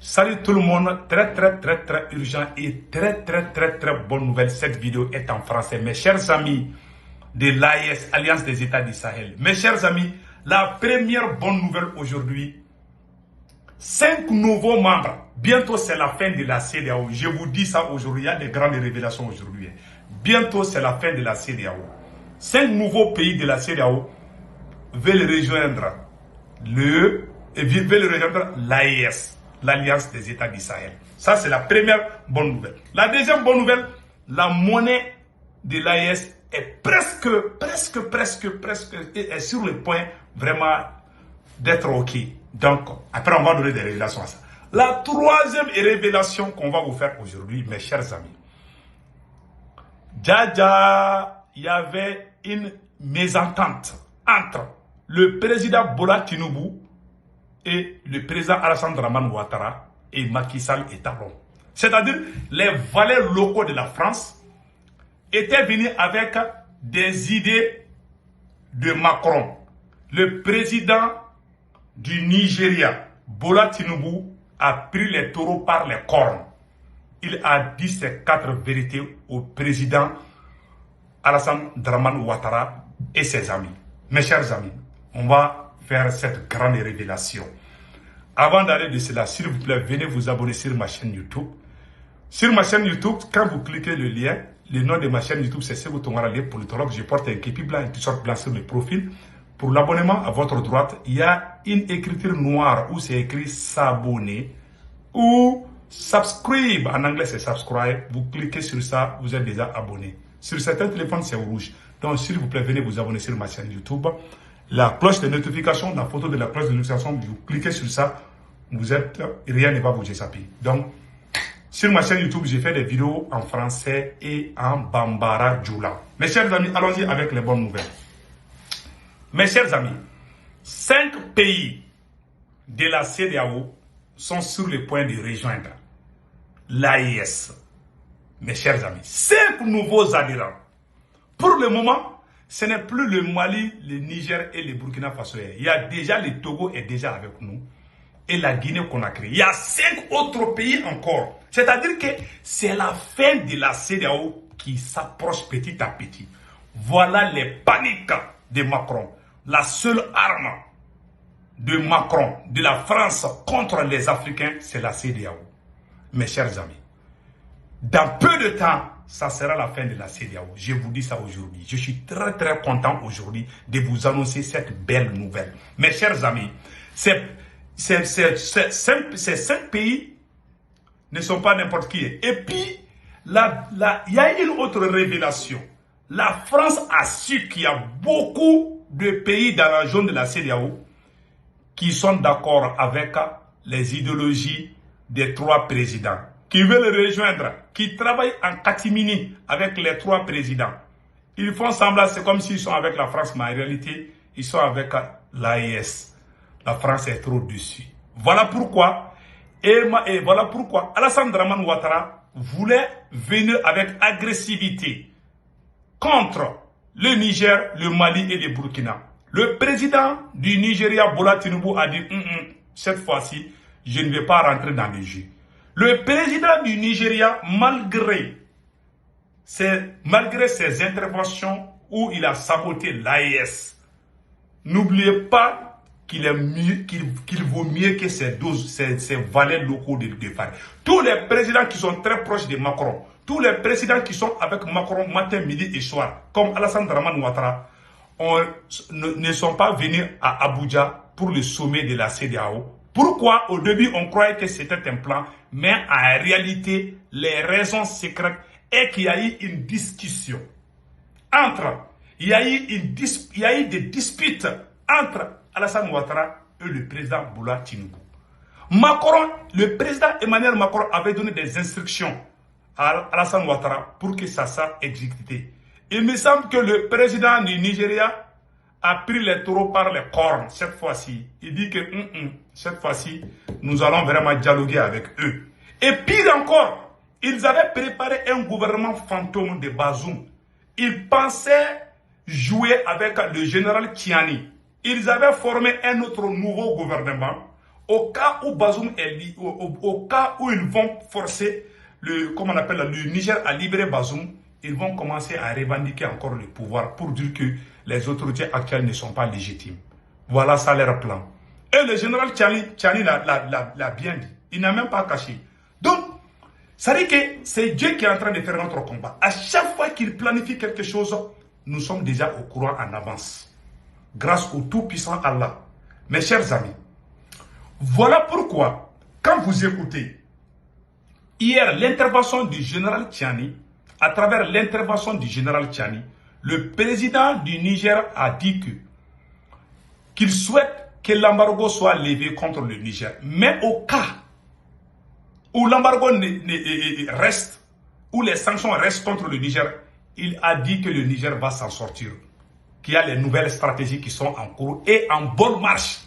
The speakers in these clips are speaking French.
Salut tout le monde, très urgent et très bonne nouvelle. Cette vidéo est en français. Mes chers amis de l'AES, Alliance des États du Sahel. Mes chers amis, la première bonne nouvelle aujourd'hui, 5 nouveaux membres. Bientôt c'est la fin de la CEDEAO. Je vous dis ça aujourd'hui, il y a des grandes révélations aujourd'hui. Bientôt c'est la fin de la CEDEAO. 5 nouveaux pays de la CEDEAO veulent rejoindre l'AES. L'Alliance des États du Sahel. Ça, c'est la première bonne nouvelle. La deuxième bonne nouvelle, la monnaie de l'AES est presque est sur le point vraiment d'être OK. Donc, après, on va donner des révélations à ça. La troisième révélation qu'on va vous faire aujourd'hui, mes chers amis. Il y avait une mésentente entre le président Bola Tinubu et le président Alassane Dramane Ouattara et Macky Sall et Talon. C'est-à-dire, les valets locaux de la France étaient venus avec des idées de Macron. Le président du Nigeria, Bola Tinubu, a pris les taureaux par les cornes. Il a dit ces 4 vérités au président Alassane Dramane Ouattara et ses amis. Mes chers amis, on va faire cette grande révélation. Avant d'aller de cela, s'il vous plaît, venez vous abonner sur ma chaîne YouTube. Sur ma chaîne YouTube, quand vous cliquez le lien, le nom de ma chaîne YouTube, c'est Sekou Tounkara, le politologue. Je porte un képi blanc, un t-shirt blanc sur le profil. Pour l'abonnement, à votre droite, il y a une écriture noire où c'est écrit s'abonner ou subscribe. En anglais, c'est subscribe. Vous cliquez sur ça, vous êtes déjà abonné. Sur certains téléphones, c'est rouge. Donc, s'il vous plaît, venez vous abonner sur ma chaîne YouTube. La cloche de notification, la photo de la cloche de notification, vous cliquez sur ça, vous êtes, rien ne va bouger ça pied. Donc, sur ma chaîne YouTube, j'ai fait des vidéos en français et en Bambara Djoula. Mes chers amis, allons-y avec les bonnes nouvelles. Mes chers amis, 5 pays de la CEDEAO sont sur le point de rejoindre l'AES. Mes chers amis, 5 nouveaux adhérents. Pour le moment, ce n'est plus le Mali, le Niger et le Burkina Faso. Il y a déjà le Togo est déjà avec nous. Et la Guinée-Conakry. Il y a 5 autres pays encore. C'est-à-dire que c'est la fin de la CEDEAO qui s'approche petit à petit. Voilà les paniques de Macron. La seule arme de Macron, de la France contre les Africains, c'est la CEDEAO. Mes chers amis, dans peu de temps, ça sera la fin de la CEDEAO. Je vous dis ça aujourd'hui. Je suis très content aujourd'hui de vous annoncer cette belle nouvelle. Mes chers amis, ces 5 pays ne sont pas n'importe qui. Et puis, il y a une autre révélation. La France a su qu'il y a beaucoup de pays dans la zone de la CEDEAO qui sont d'accord avec les idéologies des 3 présidents, qui veulent rejoindre, qui travaillent en catimini avec les 3 présidents. Ils font semblant, c'est comme s'ils sont avec la France, mais en réalité, ils sont avec l'AES. La France est trop dessus. Voilà pourquoi, voilà pourquoi Alassane Dramane Ouattara voulait venir avec agressivité contre le Niger, le Mali et le Burkina. Le président du Nigeria, Bola Tinubu, a dit cette fois-ci, je ne vais pas rentrer dans le jeu. Le président du Nigeria, malgré ses interventions où il a saboté l'AES, n'oubliez pas qu'il vaut mieux que ces valets locaux de faire. Tous les présidents qui sont très proches de Macron, tous les présidents qui sont avec Macron matin, midi et soir, comme Alassane Dramane Ouattara, ne sont pas venus à Abuja pour le sommet de la CEDEAO. Pourquoi au début on croyait que c'était un plan, mais en réalité les raisons secrètes est qu'il y a eu une discussion il y a eu des disputes entre Alassane Ouattara et le président Bola Tinubu. Macron, le président Emmanuel Macron avait donné des instructions à Alassane Ouattara pour que ça soit exécuté. Il me semble que le président du Nigeria a pris les taureaux par les cornes cette fois-ci. Il dit que cette fois-ci, nous allons vraiment dialoguer avec eux. Et pire encore, ils avaient préparé un gouvernement fantôme de Bazoum. Ils pensaient jouer avec le général Tiani. Ils avaient formé un autre nouveau gouvernement Au cas où Bazoum au cas où ils vont forcer comment on appelle, le Niger à libérer Bazoum, ils vont commencer à revendiquer encore le pouvoir pour dire que les autorités actuelles ne sont pas légitimes. Voilà ça leur plan. Et le général Tchani l'a bien dit. Il n'a même pas caché. Donc, ça dit que c'est Dieu qui est en train de faire notre combat. À chaque fois qu'il planifie quelque chose, nous sommes déjà au courant en avance. Grâce au tout-puissant Allah. Mes chers amis, voilà pourquoi, quand vous écoutez hier l'intervention du général Tchani, à travers l'intervention du général Tchani, le président du Niger a dit qu'il souhaite que l'embargo soit levé contre le Niger. Mais au cas où l'embargo reste, où les sanctions restent contre le Niger, il a dit que le Niger va s'en sortir. Qu'il y a les nouvelles stratégies qui sont en cours et en bonne marche.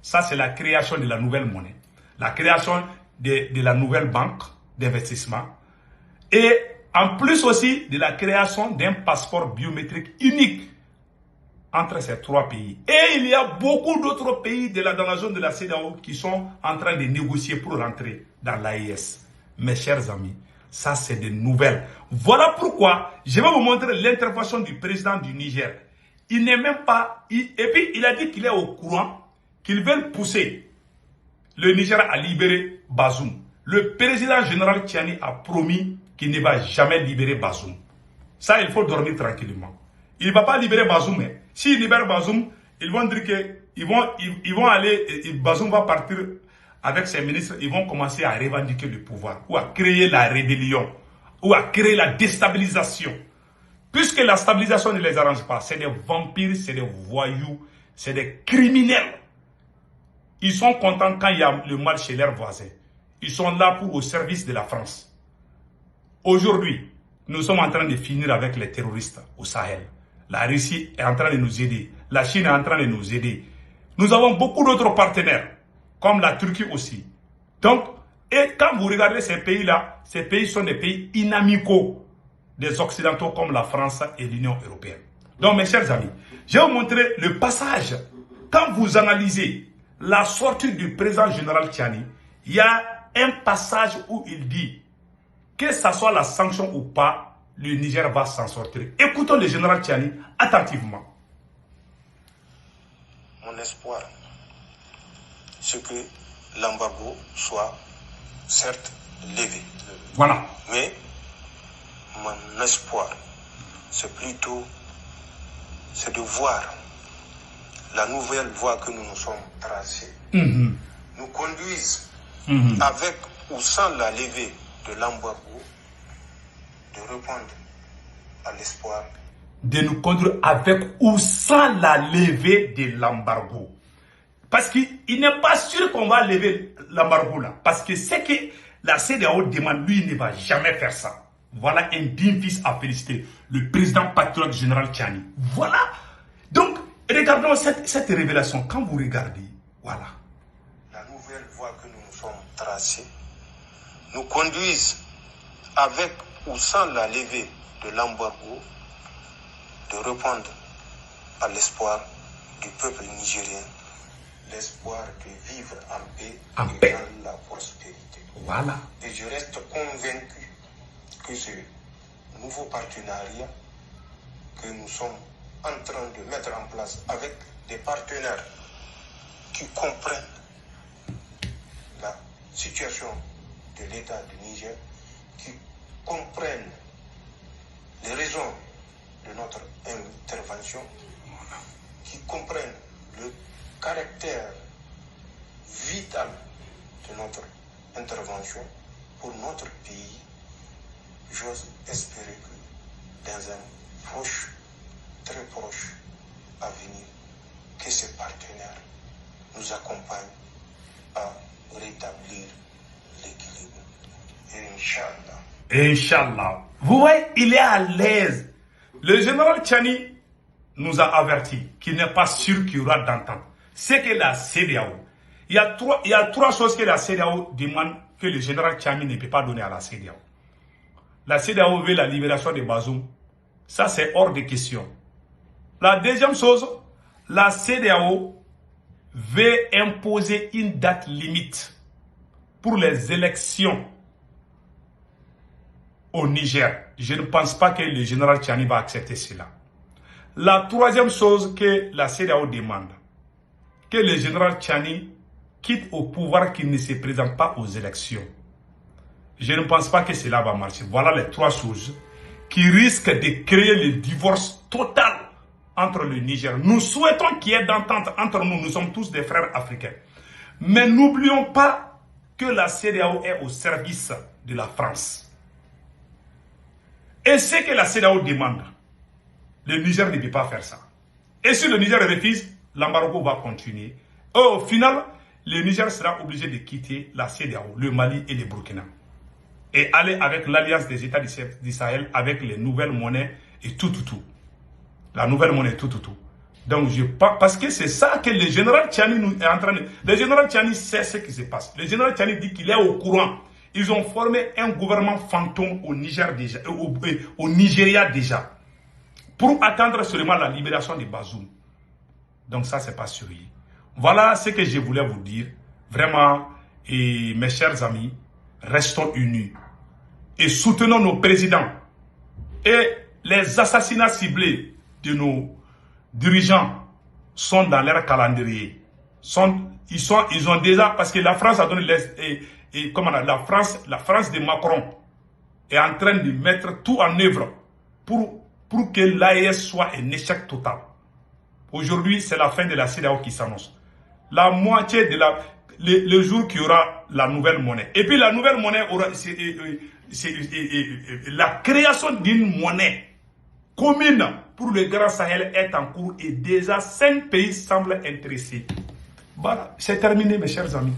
Ça, c'est la création de la nouvelle monnaie, la création de la nouvelle banque d'investissement et en plus aussi de la création d'un passeport biométrique unique entre ces trois pays. Et il y a beaucoup d'autres pays dans la zone de la CEDEAO qui sont en train de négocier pour rentrer dans l'AES. Mes chers amis, ça c'est des nouvelles. Voilà pourquoi je vais vous montrer l'intervention du président du Niger. Il n'est même pas... et puis il a dit qu'il est au courant qu'ils veulent pousser le Niger à libérer Bazoum. Le président général Tchani a promis qu'il ne va jamais libérer Bazoum. Ça, il faut dormir tranquillement. Il ne va pas libérer Bazoum. Mais s'il libère Bazoum, ils vont dire que ils vont aller, Bazoum va partir avec ses ministres, ils vont commencer à revendiquer le pouvoir, ou à créer la rébellion, ou à créer la déstabilisation. Puisque la stabilisation ne les arrange pas, c'est des vampires, c'est des voyous, c'est des criminels. Ils sont contents quand il y a le mal chez leurs voisins. Ils sont là au service de la France. Aujourd'hui, nous sommes en train de finir avec les terroristes au Sahel. La Russie est en train de nous aider. La Chine est en train de nous aider. Nous avons beaucoup d'autres partenaires, comme la Turquie aussi. Donc, et quand vous regardez ces pays-là, ces pays sont des pays inamicaux des Occidentaux comme la France et l'Union européenne. Donc, mes chers amis, je vais vous montrer le passage. Quand vous analysez la sortie du président général Tchani, il y a un passage où il dit que ce soit la sanction ou pas, le Niger va s'en sortir. Écoutons le général Tchani attentivement. Mon espoir, c'est que l'embargo soit certes levé. Voilà. Mais mon espoir, c'est plutôt de voir la nouvelle voie que nous nous sommes tracée nous conduise avec ou sans la levée de l'embargo, de répondre à l'espoir. De nous conduire avec ou sans la levée de l'embargo. Parce qu'il n'est pas sûr qu'on va lever l'embargo là. Parce que c'est que la CEDEAO demande, lui, il ne va jamais faire ça. Voilà un digne fils à féliciter, le président patriote général Tchani. Voilà. Donc, regardons cette révélation. Quand vous regardez, voilà. La nouvelle voie que nous nous sommes tracée nous conduise avec ou sans la levée de l'embargo, de répondre à l'espoir du peuple nigérien, l'espoir de vivre en paix et dans la prospérité. Voilà. Et je reste convaincu que ce nouveau partenariat que nous sommes en train de mettre en place avec des partenaires qui comprennent la situation de l'État du Niger, qui comprennent les raisons de notre intervention, qui comprennent le caractère vital de notre intervention pour notre pays. J'ose espérer que dans un proche, très proche avenir, que ces partenaires nous accompagnent à rétablir l'équilibre. Et Inch'Allah. Inch'Allah. Vous voyez, il est à l'aise. Le général Tchani nous a avertis qu'il n'est pas sûr qu'il y aura d'entente. C'est que la CEDEAO, il y a trois choses que la CEDEAO demande que le général Tchani ne peut pas donner à la CEDEAO. La CEDEAO veut la libération de Bazoum. Ça, c'est hors de question. La deuxième chose, la CEDEAO veut imposer une date limite pour les élections au Niger. Je ne pense pas que le général Tchani va accepter cela. La troisième chose que la CEDEAO demande, que le général Tchani quitte au pouvoir, qu'il ne se présente pas aux élections. Je ne pense pas que cela va marcher. Voilà les trois choses qui risquent de créer le divorce total entre le Niger. Nous souhaitons qu'il y ait d'entente entre nous. Nous sommes tous des frères africains. Mais n'oublions pas que la CEDEAO est au service de la France. Et ce que la CEDEAO demande, le Niger ne peut pas faire ça. Et si le Niger refuse, l'embargo va continuer. Et au final, le Niger sera obligé de quitter la CEDEAO, le Mali et le Burkina. Et aller avec l'alliance des États du Sahel, avec les nouvelles monnaies et tout. La nouvelle monnaie, tout. Donc, parce que c'est ça que le général Tchani nous est en train de... Le général Tchani sait ce qui se passe. Le général Tchani dit qu'il est au courant. Ils ont formé un gouvernement fantôme au Niger déjà, au Nigeria déjà, pour attendre seulement la libération de Bazoum. Donc ça, c'est pas sérieux. Voilà ce que je voulais vous dire. Vraiment, et mes chers amis, restons unis et soutenons nos présidents. Et les assassinats ciblés de nos dirigeants sont dans leur calendrier. Ils ont déjà, parce que la France a donné la France de Macron est en train de mettre tout en œuvre pour que l'AES soit un échec total. Aujourd'hui, c'est la fin de la CEDEAO qui s'annonce. La moitié de le jour qu'il y aura la nouvelle monnaie. Et puis la nouvelle monnaie aura la création d'une monnaie commune pour le Grand Sahel est en cours et déjà 5 pays semblent intéressés. Voilà, c'est terminé mes chers amis.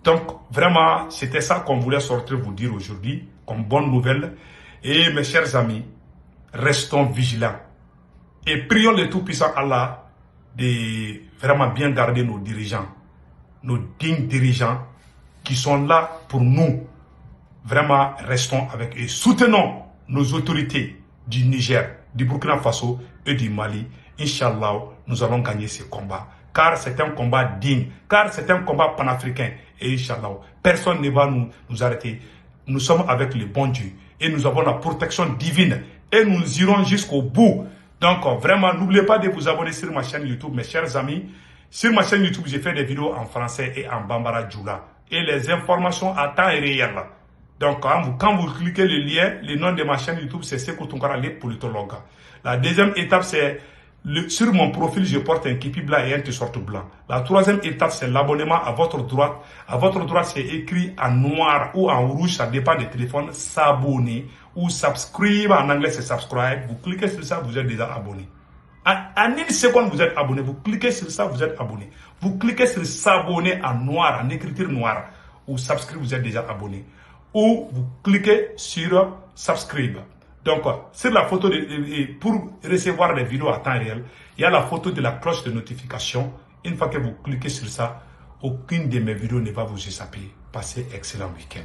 Donc vraiment, c'était ça qu'on voulait sortir vous dire aujourd'hui comme bonne nouvelle. Et mes chers amis, restons vigilants. Et prions le Tout-Puissant Allah de vraiment bien garder nos dirigeants, nos dignes dirigeants qui sont là pour nous. Vraiment, restons avec eux. Soutenons nos autorités du Niger, du Burkina Faso et du Mali. Inch'Allah, nous allons gagner ce combat. Car c'est un combat digne, car c'est un combat panafricain. Et Inch'Allah, personne ne va nous arrêter. Nous sommes avec le bon Dieu et nous avons la protection divine et nous irons jusqu'au bout. Donc vraiment, n'oubliez pas de vous abonner sur ma chaîne YouTube, mes chers amis. Sur ma chaîne YouTube, j'ai fait des vidéos en français et en Bambara Djoula. Et les informations à temps réel. Donc quand vous cliquez le lien, le nom de ma chaîne YouTube, c'est Sekou Tounkara, les politologues. La deuxième étape, c'est sur mon profil, je porte un képi blanc et un t-shirt blanc. La troisième étape, c'est l'abonnement à votre droite. À votre droite, c'est écrit en noir ou en rouge, ça dépend des téléphones, s'abonner ou subscribe. En anglais, c'est subscribe. Vous cliquez sur ça, vous êtes déjà abonné. En une seconde, vous êtes abonné. Vous cliquez sur ça, vous êtes abonné. Vous cliquez sur s'abonner en noir, en écriture noire, ou subscribe, vous êtes déjà abonné. Ou vous cliquez sur subscribe. Donc, sur la photo, pour recevoir les vidéos à temps réel, il y a la photo de la cloche de notification. Une fois que vous cliquez sur ça, aucune de mes vidéos ne va vous échapper. Passez un excellent week-end.